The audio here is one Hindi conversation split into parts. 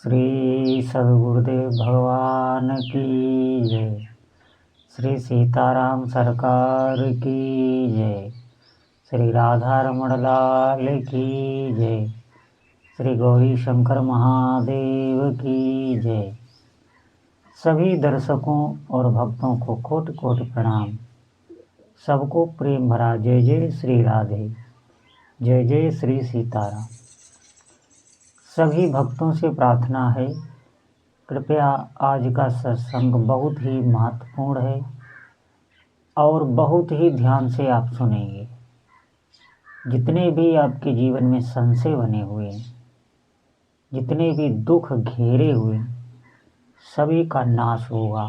श्री सद्गुरुदेव भगवान की जय। श्री सीताराम सरकार की जय। श्री राधा रमण लाल की जय। श्री गौरी शंकर महादेव की जय। सभी दर्शकों और भक्तों को कोटि कोटि प्रणाम। सबको प्रेम भरा जय जय श्री राधे, जय जय श्री सीताराम। सभी भक्तों से प्रार्थना है, कृपया आज का सत्संग बहुत ही महत्वपूर्ण है और बहुत ही ध्यान से आप सुनेंगे। जितने भी आपके जीवन में संशय बने हुए हैं, जितने भी दुख घेरे हुए, सभी का नाश होगा।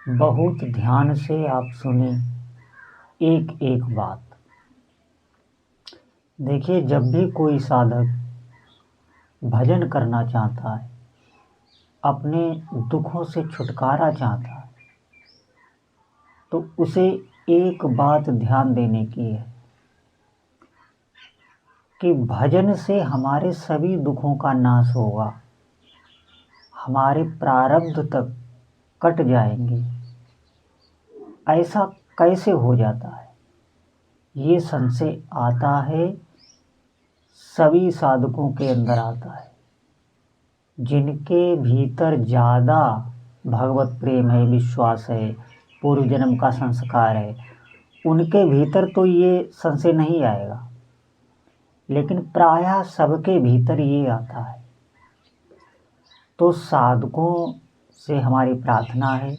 बहुत ध्यान से आप सुने एक एक बात। देखिए, जब भी कोई साधक भजन करना चाहता है, अपने दुखों से छुटकारा चाहता है, तो उसे एक बात ध्यान देने की है कि भजन से हमारे सभी दुखों का नाश होगा, हमारे प्रारब्ध तक कट जाएंगे। ऐसा कैसे हो जाता है? ये संशय आता है, सभी साधकों के अंदर आता है। जिनके भीतर ज़्यादा भगवत प्रेम है, विश्वास है, पूर्व जन्म का संस्कार है, उनके भीतर तो ये संशय नहीं आएगा, लेकिन प्रायः सबके भीतर ये आता है। तो साधकों से हमारी प्रार्थना है,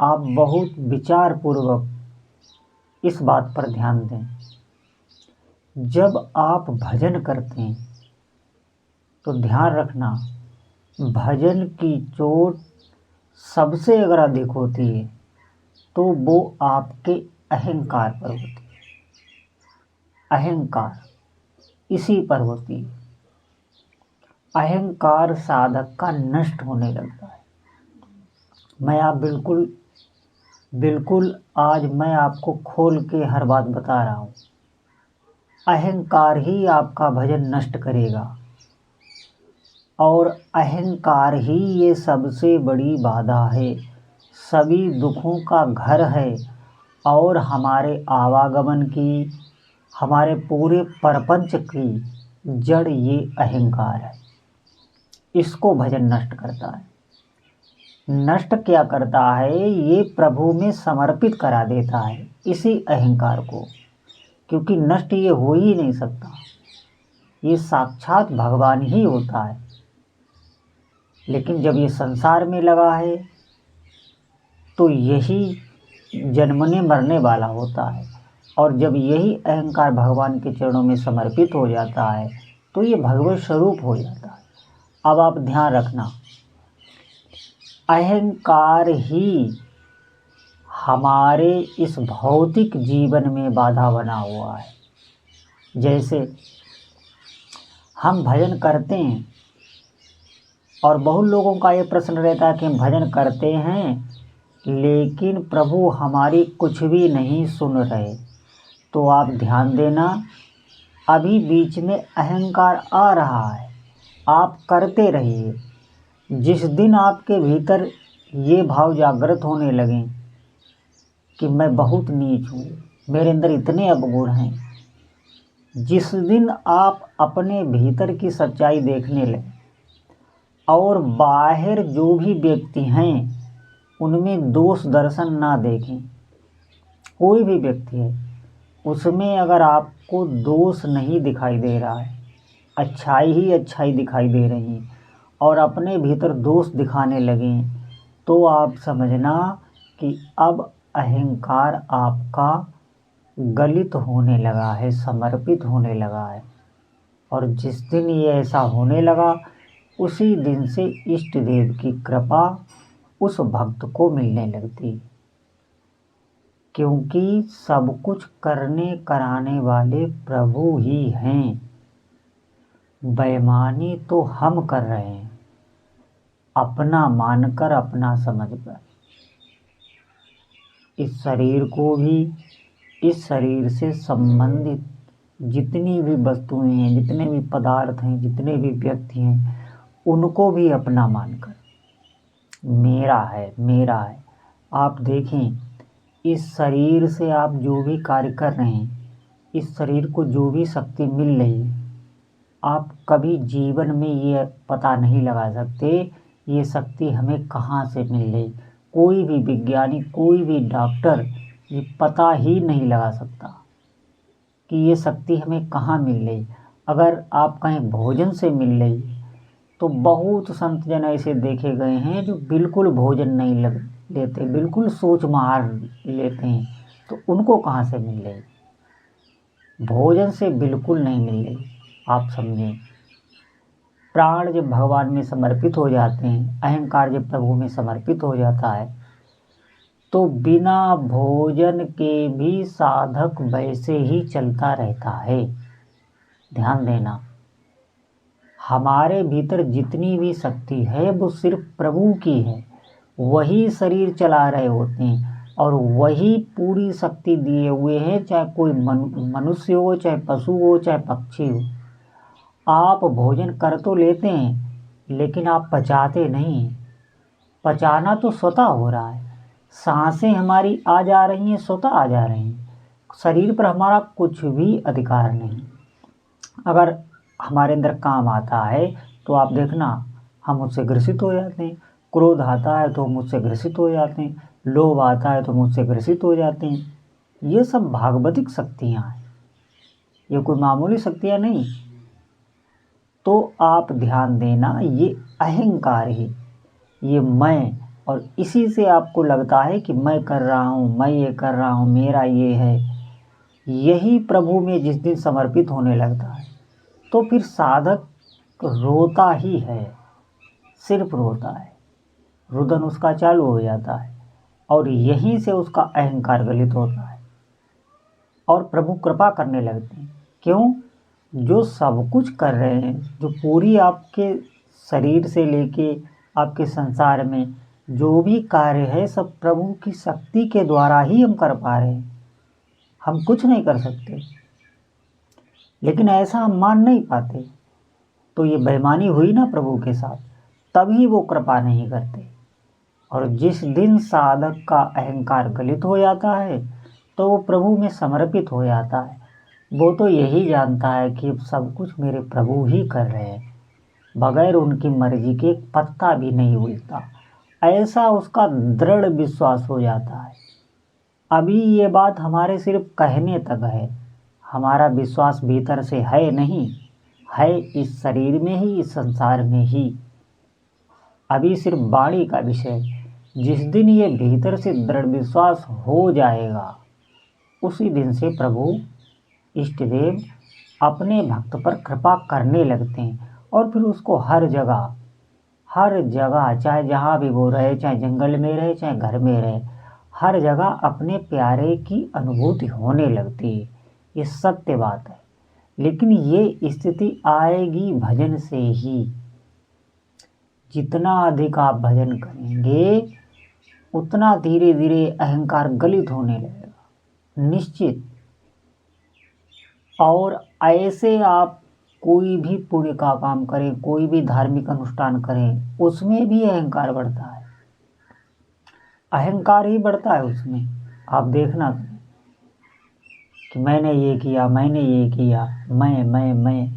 आप बहुत विचार पूर्वक इस बात पर ध्यान दें। जब आप भजन करते हैं तो ध्यान रखना, भजन की चोट सबसे अगर अधिक होती है तो वो आपके अहंकार पर होती है। अहंकार इसी पर होती है। अहंकार साधक का नष्ट होने लगता है। बिल्कुल आज मैं आपको खोल के हर बात बता रहा हूँ। अहंकार ही आपका भजन नष्ट करेगा और अहंकार ही ये सबसे बड़ी बाधा है, सभी दुखों का घर है और हमारे आवागमन की, हमारे पूरे प्रपंच की जड़ ये अहंकार है। इसको भजन नष्ट करता है। नष्ट क्या करता है? ये प्रभु में समर्पित करा देता है इसी अहंकार को, क्योंकि नष्ट ये हो ही नहीं सकता। ये साक्षात भगवान ही होता है। लेकिन जब ये संसार में लगा है तो यही जन्मने मरने वाला होता है, और जब यही अहंकार भगवान के चरणों में समर्पित हो जाता है तो ये भगवत स्वरूप हो जाता है। अब आप ध्यान रखना, अहंकार ही हमारे इस भौतिक जीवन में बाधा बना हुआ है। जैसे हम भजन करते हैं और बहुत लोगों का ये प्रश्न रहता है कि हम भजन करते हैं लेकिन प्रभु हमारी कुछ भी नहीं सुन रहे। तो आप ध्यान देना, अभी बीच में अहंकार आ रहा है, आप करते रहिए। जिस दिन आपके भीतर ये भाव जागृत होने लगे कि मैं बहुत नीच हूँ, मेरे अंदर इतने अवगुण हैं, जिस दिन आप अपने भीतर की सच्चाई देखने लगे और बाहर जो भी व्यक्ति हैं उनमें दोष दर्शन ना देखें, कोई भी व्यक्ति है उसमें अगर आपको दोष नहीं दिखाई दे रहा है, अच्छाई ही अच्छाई दिखाई दे रही है, और अपने भीतर दोष दिखाने लगे, तो आप समझना कि अब अहंकार आपका गलित होने लगा है, समर्पित होने लगा है। और जिस दिन ये ऐसा होने लगा, उसी दिन से इष्ट देव की कृपा उस भक्त को मिलने लगती, क्योंकि सब कुछ करने कराने वाले प्रभु ही हैं। बेईमानी तो हम कर रहे हैं, अपना मानकर, अपना समझकर। इस शरीर को भी, इस शरीर से संबंधित जितनी भी वस्तुएं हैं, जितने भी पदार्थ हैं, जितने भी व्यक्ति हैं, उनको भी अपना मानकर मेरा है मेरा है। आप देखें, इस शरीर से आप जो भी कार्य कर रहे हैं, इस शरीर को जो भी शक्ति मिल रही है, आप कभी जीवन में ये पता नहीं लगा सकते ये शक्ति हमें कहाँ से मिल रही। कोई भी वैज्ञानिक, कोई भी डॉक्टर ये पता ही नहीं लगा सकता कि ये शक्ति हमें कहाँ मिल रही। अगर आप कहीं भोजन से मिल रही तो बहुत संत जन ऐसे देखे गए हैं जो बिल्कुल भोजन नहीं लेते, बिल्कुल सोच मार लेते हैं, तो उनको कहाँ से मिल रही? भोजन से बिल्कुल नहीं मिल रही। आप समझें, प्राण जब भगवान में समर्पित हो जाते हैं, अहंकार जब प्रभु में समर्पित हो जाता है, तो बिना भोजन के भी साधक वैसे ही चलता रहता है। ध्यान देना, हमारे भीतर जितनी भी शक्ति है वो सिर्फ प्रभु की है। वही शरीर चला रहे होते हैं और वही पूरी शक्ति दिए हुए हैं, चाहे कोई मनुष्य हो, चाहे पशु हो, चाहे पक्षी हो। आप भोजन कर तो लेते हैं लेकिन आप पचाते नहीं। पचाना तो स्वतः हो रहा है, सांसें हमारी आ जा रही हैं, स्वतः आ जा रही हैं। शरीर पर हमारा कुछ भी अधिकार नहीं। अगर हमारे अंदर काम आता है तो आप देखना, हम उससे ग्रसित हो जाते हैं। क्रोध आता है तो हम उससे ग्रसित हो जाते हैं, लोभ आता है तो हम उससे ग्रसित हो जाते हैं। ये सब भागवतिक शक्तियाँ हैं, ये कोई मामूली शक्तियाँ नहीं। तो आप ध्यान देना, ये अहंकार ही, ये मैं, और इसी से आपको लगता है कि मैं कर रहा हूँ, मैं ये कर रहा हूँ, मेरा ये है। यही प्रभु में जिस दिन समर्पित होने लगता है तो फिर साधक रोता ही है, सिर्फ रोता है, रुदन उसका चालू हो जाता है और यहीं से उसका अहंकार गलित होता है और प्रभु कृपा करने लगते हैं। क्यों? जो सब कुछ कर रहे हैं, जो पूरी आपके शरीर से लेके आपके संसार में जो भी कार्य है, सब प्रभु की शक्ति के द्वारा ही हम कर पा रहे हैं। हम कुछ नहीं कर सकते, लेकिन ऐसा हम मान नहीं पाते, तो ये बेईमानी हुई ना प्रभु के साथ। तभी वो कृपा नहीं करते। और जिस दिन साधक का अहंकार गलित हो जाता है तो वो प्रभु में समर्पित हो जाता है। वो तो यही जानता है कि सब कुछ मेरे प्रभु ही कर रहे हैं, बगैर उनकी मर्जी के एक पत्ता भी नहीं हिलता। ऐसा उसका दृढ़ विश्वास हो जाता है। अभी ये बात हमारे सिर्फ कहने तक है, हमारा विश्वास भीतर से है नहीं, है इस शरीर में ही, इस संसार में ही। अभी सिर्फ वाणी का विषय। जिस दिन ये भीतर से दृढ़ विश्वास हो जाएगा, उसी दिन से प्रभु इष्ट देव अपने भक्त पर कृपा करने लगते हैं और फिर उसको हर जगह, चाहे जहाँ भी वो रहे, चाहे जंगल में रहे, चाहे घर में रहे, हर जगह अपने प्यारे की अनुभूति होने लगती है। ये सत्य बात है। लेकिन ये स्थिति आएगी भजन से ही। जितना अधिक आप भजन करेंगे उतना धीरे धीरे अहंकार गलित होने लगेगा, निश्चित। और ऐसे आप कोई भी पुण्य का काम करें, कोई भी धार्मिक अनुष्ठान करें, उसमें भी अहंकार बढ़ता है, अहंकार ही बढ़ता है उसमें। आप देखना कि मैंने ये किया, मैंने ये किया, मैं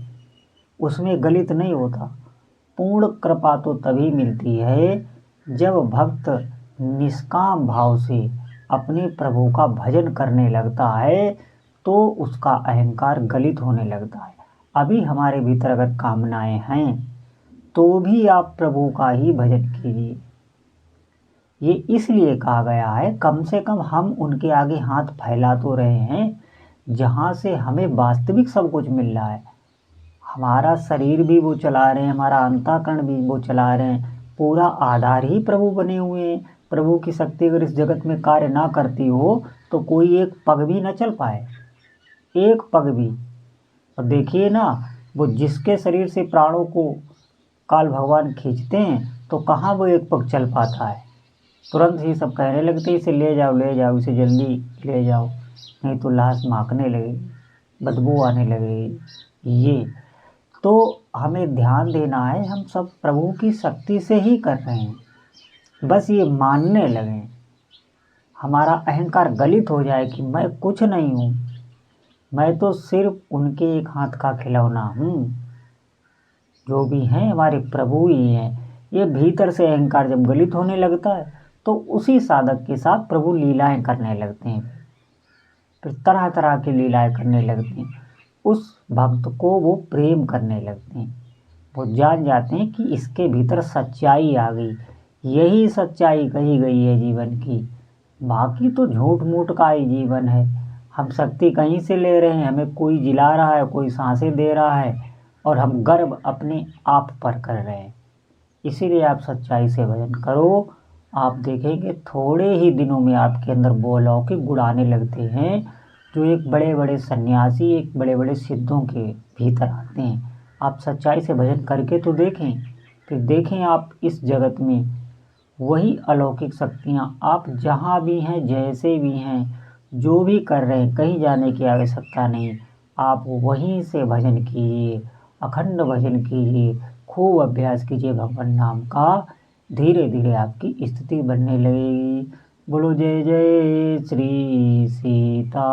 उसमें गलित नहीं होता। पूर्ण कृपा तो तभी मिलती है जब भक्त निष्काम भाव से अपने प्रभु का भजन करने लगता है, तो उसका अहंकार गलित होने लगता है। अभी हमारे भीतर अगर कामनाएं हैं तो भी आप प्रभु का ही भजन कीजिए। ये इसलिए कहा गया है, कम से कम हम उनके आगे हाथ फैला तो रहे हैं जहाँ से हमें वास्तविक सब कुछ मिल रहा है। हमारा शरीर भी वो चला रहे हैं, हमारा अंतःकरण भी वो चला रहे हैं, पूरा आधार ही प्रभु बने हुए हैं। प्रभु की शक्ति अगर इस जगत में कार्य ना करती हो तो कोई एक पग भी न चल पाए, एक पग भी। और देखिए ना, वो जिसके शरीर से प्राणों को काल भगवान खींचते हैं तो कहाँ वो एक पग चल पाता है। तुरंत ही सब कहने लगते इसे ले जाओ, ले जाओ, इसे जल्दी ले जाओ, नहीं तो लाश महकने लगेगी, बदबू आने लगेगी। ये तो हमें ध्यान देना है हम सब प्रभु की शक्ति से ही कर रहे हैं। बस ये मानने लगें, हमारा अहंकार गलित हो जाए कि मैं कुछ नहीं हूँ, मैं तो सिर्फ उनके एक हाथ का खिलौना हूँ, जो भी हैं हमारे प्रभु ही हैं। ये भीतर से अहंकार जब गलित होने लगता है तो उसी साधक के साथ प्रभु लीलाएं करने लगते हैं, फिर तरह तरह की लीलाएं करने लगते हैं। उस भक्त को वो प्रेम करने लगते हैं, वो जान जाते हैं कि इसके भीतर सच्चाई आ गई, यही सच्चाई कही गई है जीवन की, बाकी तो झूठ मूठ का ही जीवन है। हम शक्ति कहीं से ले रहे हैं, हमें कोई जिला रहा है, कोई सांसें दे रहा है और हम गर्व अपने आप पर कर रहे हैं। इसीलिए आप सच्चाई से भजन करो, आप देखेंगे थोड़े ही दिनों में आपके अंदर वो अलौकिक गुण आने लगते हैं जो एक बड़े बड़े सन्यासी, एक बड़े बड़े सिद्धों के भीतर आते हैं। आप सच्चाई से भजन करके तो देखें, फिर देखें आप इस जगत में वही अलौकिक शक्तियाँ, आप जहाँ भी हैं, जैसे भी हैं, जो भी कर रहे हैं, कहीं जाने की आवश्यकता नहीं। आप वहीं से भजन कीजिए, अखंड भजन कीजिए, खूब अभ्यास कीजिए भगवान नाम का। धीरे धीरे आपकी स्थिति बनने लगेगी। बोलो जय जय श्री सीताराम।